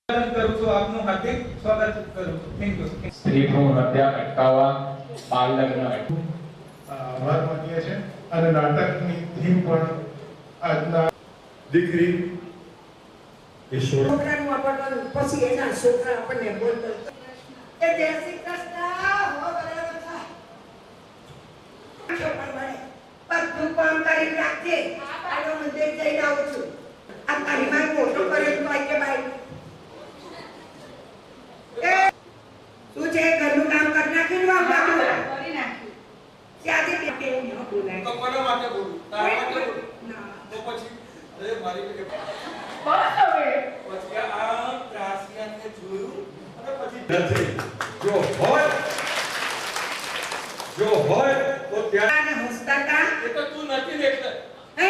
કરું છું, આપનું હાર્દિક સ્વાગત કરું છું. Thank you. સ્ત્રી ભ્રૂણ હત્યા અટકાવવા બાળ લગ્ન મહત્વનીય છે અને નાટકની થીમ પણ આજના દીકરી ઈશ્વર છોકરાનું આપણને પછી એના છોકરા આપણને બોલતો એ જય શ્રી કૃષ્ણ હો બરાબર છે છોકરા મળે બધું કામ કરી રાખજે આનો મંદિર જઈને આવું છું આ તારી માં મોટો કરે તો કે ભાઈ એ શું છે ઘરનું કામ કરી નાખીને વાહ કરી નાખી ત્યાંથી તે કેવું ન બોલાય તો કોના માટે બોલું તારા માટે બોલું ના તો પછી અરે મારી કે બસ હવે પછી આ ત્રાસિયાને જોયું અને પછી નથી જો હોય તો ત્યાં આને હસતા કા એ તો તું નથી ને એટલે હે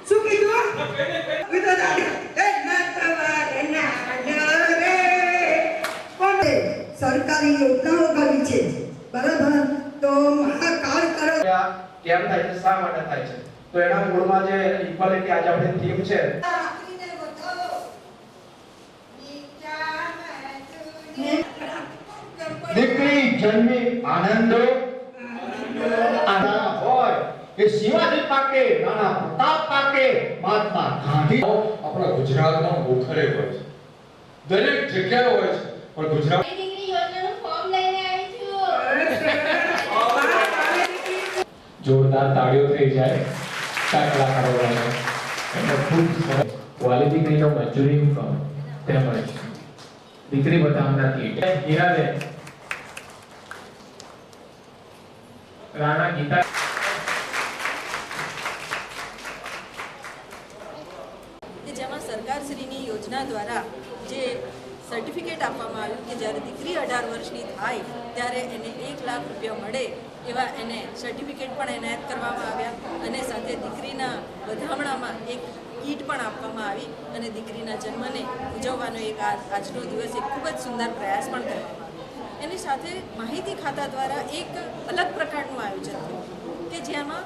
શું કીધું તો કઈને કઈ વિધો દાદી એ ના તવારે ના રે કોણ સરકારી યોજનાઓ કરી છે બરાબર તો મહાકાળ કરો કેમ થાય છે, શા માટે થાય છે? તો એના મૂળમાં જે ઇક્વાલિટી આજે આપણી થીમ છે દીકરી જન્મી આનંદ આના હોય કે શિવાજી પાકે, રાણા પ્રતાપ પાકે, મહાત્મા ગાંધી આપણા ગુજરાતના મુખરે હોય છે, દરેક જગ્યાએ હોય છે, પણ ગુજરાત ડિગ્રી યોજનાનું ફોર્મ લઈને આવી જોરદાર તાળીઓ થઈ જાય કલાકારો માટે. એટલે ખૂબ સરસ વાલી દીકરીનો મંજૂરી તેમજ દીકરી બતાવના કીટ હીરાબેન રાણા ગીતા કે જેમાં સરકારશ્રીની યોજના દ્વારા જે સર્ટિફિકેટ આપવામાં આવ્યું કે જ્યારે દીકરી 18 વર્ષની થાય ત્યારે એને 1 લાખ રૂપિયા મળે એવા એને સર્ટિફિકેટ પણ એનાયત કરવામાં આવ્યા અને સાથે દીકરીના વધામણામાં એક કીટ પણ આપવામાં આવી અને દીકરીના જન્મને ઉજવવાનો એક આજનો દિવસ એક ખૂબ જ સુંદર પ્રયાસ પણ કરવામાં આવ્યો. એની સાથે માહિતી ખાતા દ્વારા એક અલગ પ્રકારનું આયોજન થયું કે જેમાં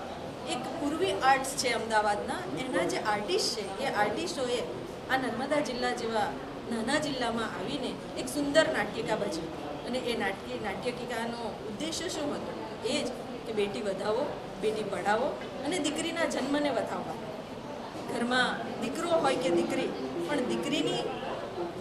એક પૂર્વી આર્ટ્સ છે અમદાવાદના, એના જે આર્ટિસ્ટ છે એ આર્ટિસ્ટોએ આ નર્મદા જિલ્લા જેવા નાના જિલ્લામાં આવીને એક સુંદર નાટ્યકા ભજવી અને એ નાટ્યકિકાનો ઉદ્દેશ્ય શું હતો? એ જ કે બેટી વધાવો, બેટી પઢાવો અને દીકરીના જન્મને વધાવવા. ઘરમાં દીકરો હોય કે દીકરી, પણ દીકરીની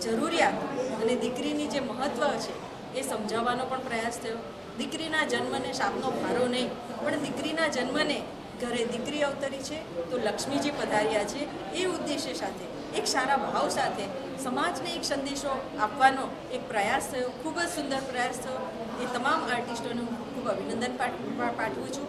જરૂરિયાત અને દીકરીની જે મહત્ત્વ છે એ સમજાવવાનો પણ પ્રયાસ થયો. દીકરીના જન્મને શાપનો ભારો નહીં, પણ દીકરીના જન્મને ઘરે દીકરી અવતરી છે તો લક્ષ્મીજી પધાર્યા છે એ ઉદ્દેશ્ય સાથે એક સારા ભાવ સાથે સમાજને એક સંદેશો આપવાનો એક પ્રયાસ થયો. ખૂબ જ સુંદર પ્રયાસ થયો. એ તમામ આર્ટિસ્ટોને હું ખૂબ અભિનંદન પાઠવું છું.